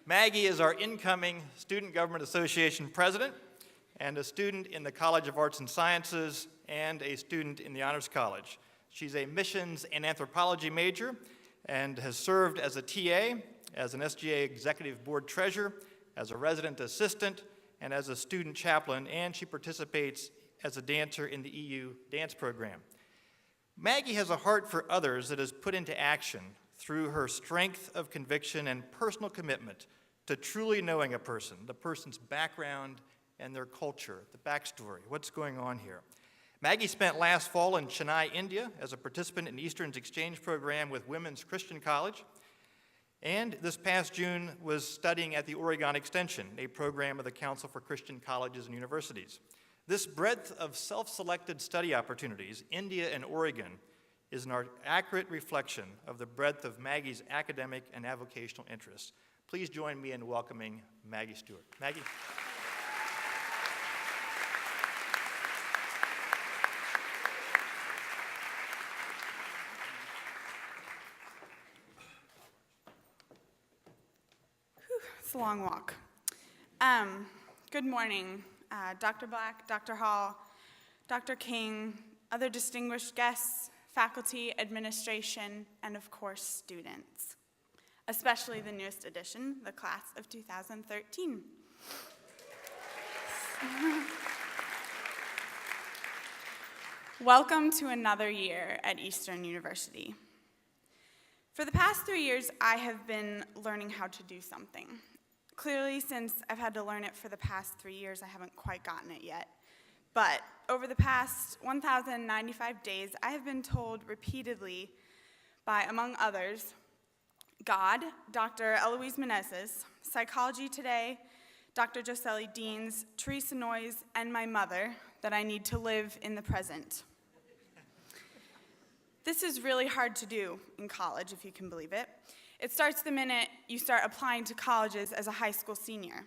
Maggie is our incoming Student Government Association president and a student in the College of Arts and Sciences and a student in the Honors College. She's a missions and anthropology major and has served as a TA, as an SGA Executive Board Treasurer, as a resident assistant, and as a student chaplain, and she participates as a dancer in the EU dance program. Maggie has a heart for others that is put into action through her strength of conviction and personal commitment to truly knowing a person, the person's background and their culture, the backstory, what's going on here. Maggie spent last fall in Chennai, India, as a participant in Eastern's exchange program with Women's Christian College, and this past June was studying at the Oregon Extension, a program of the Council for Christian Colleges and Universities. This breadth of self-selected study opportunities, India and Oregon, is an accurate reflection of the breadth of Maggie's academic and avocational interests. Please join me in welcoming Maggie Stewart. Maggie. It's a long walk. Good morning, Dr. Black, Dr. Hall, Dr. King, other distinguished guests, faculty, administration, and of course, students, especially the newest addition, the class of 2013. Welcome to another year at Eastern University. For the past 3 years, I have been learning how to do something. Clearly, since I've had to learn it for the past 3 years, I haven't quite gotten it yet. But over the past 1,095 days, I have been told repeatedly by, among others, God, Dr. Eloise Menezes, Psychology Today, Dr. Joseli Deans, Teresa Noyes, and my mother, that I need to live in the present. This is really hard to do in college, if you can believe it. It starts the minute you start applying to colleges as a high school senior.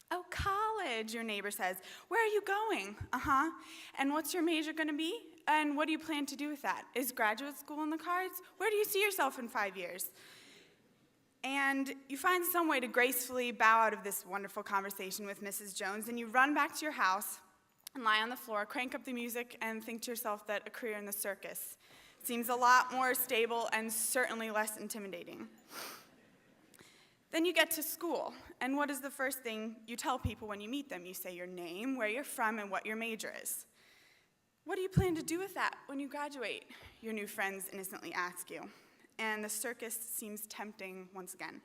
Oh, college, your neighbor says. Where are you going? Uh-huh. And what's your major going to be? And what do you plan to do with that? Is graduate school in the cards? Where do you see yourself in 5 years? And you find some way to gracefully bow out of this wonderful conversation with Mrs. Jones, and you run back to your house and lie on the floor, crank up the music, and think to yourself that a career in the circus seems a lot more stable and certainly less intimidating. Then you get to school, and what is the first thing you tell people when you meet them? You say your name, where you're from, and what your major is. What do you plan to do with that when you graduate? Your new friends innocently ask you. And the circus seems tempting once again.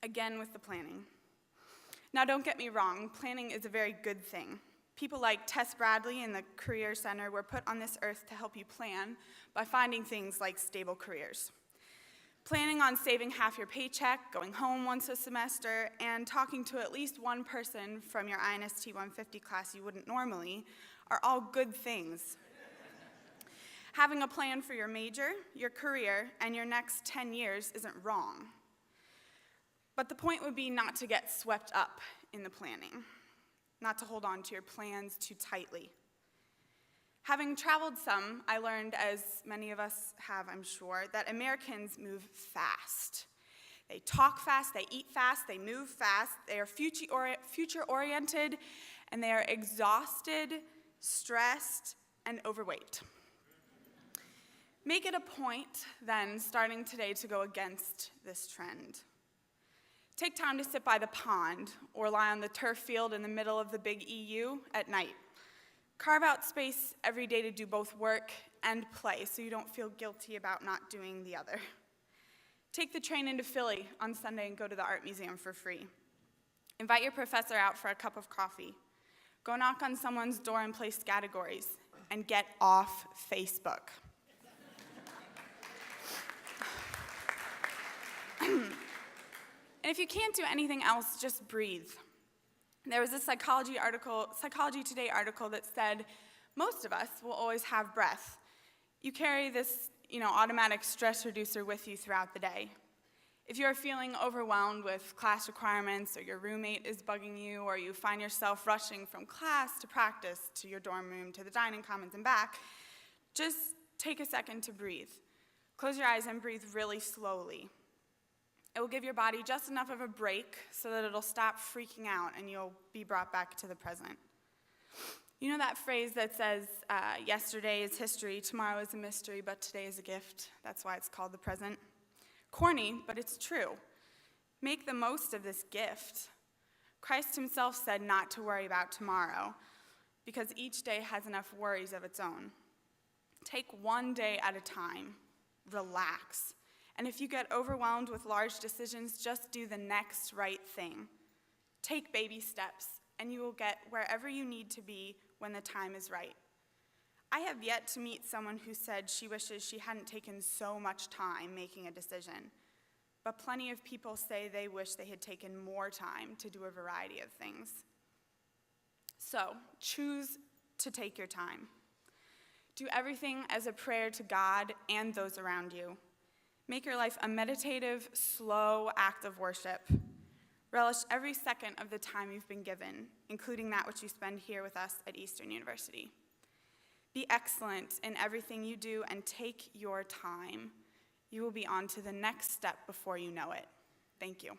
Again with the planning. Now don't get me wrong, planning is a very good thing. People like Tess Bradley in the Career Center were put on this earth to help you plan by finding things like stable careers. Planning on saving half your paycheck, going home once a semester, and talking to at least one person from your INST 150 class you wouldn't normally are all good things. Having a plan for your major, your career, and your next 10 years isn't wrong. But the point would be not to get swept up in the planning, not to hold on to your plans too tightly. Having traveled some, I learned, as many of us have, I'm sure, that Americans move fast. They talk fast, they eat fast, they move fast, they are future-oriented, and they are exhausted, stressed, and overweight. Make it a point, then, starting today, to go against this trend. Take time to sit by the pond or lie on the turf field in the middle of the big EU at night. Carve out space every day to do both work and play so you don't feel guilty about not doing the other. Take the train into Philly on Sunday and go to the art museum for free. Invite your professor out for a cup of coffee. Go knock on someone's door and place categories. And get off Facebook. And if you can't do anything else, just breathe. There was a Psychology Today article that said, most of us will always have breath. You carry this, automatic stress reducer with you throughout the day. If you're feeling overwhelmed with class requirements, or your roommate is bugging you, or you find yourself rushing from class to practice, to your dorm room, to the dining commons and back, just take a second to breathe. Close your eyes and breathe really slowly. It will give your body just enough of a break so that it'll stop freaking out and you'll be brought back to the present. You know that phrase that says, yesterday is history, tomorrow is a mystery, but today is a gift? That's why it's called the present. Corny, but it's true. Make the most of this gift. Christ himself said not to worry about tomorrow because each day has enough worries of its own. Take one day at a time. Relax. And if you get overwhelmed with large decisions, just do the next right thing. Take baby steps, and you will get wherever you need to be when the time is right. I have yet to meet someone who said she wishes she hadn't taken so much time making a decision, but plenty of people say they wish they had taken more time to do a variety of things. So, choose to take your time. Do everything as a prayer to God and those around you. Make your life a meditative, slow act of worship. Relish every second of the time you've been given, including that which you spend here with us at Eastern University. Be excellent in everything you do and take your time. You will be on to the next step before you know it. Thank you.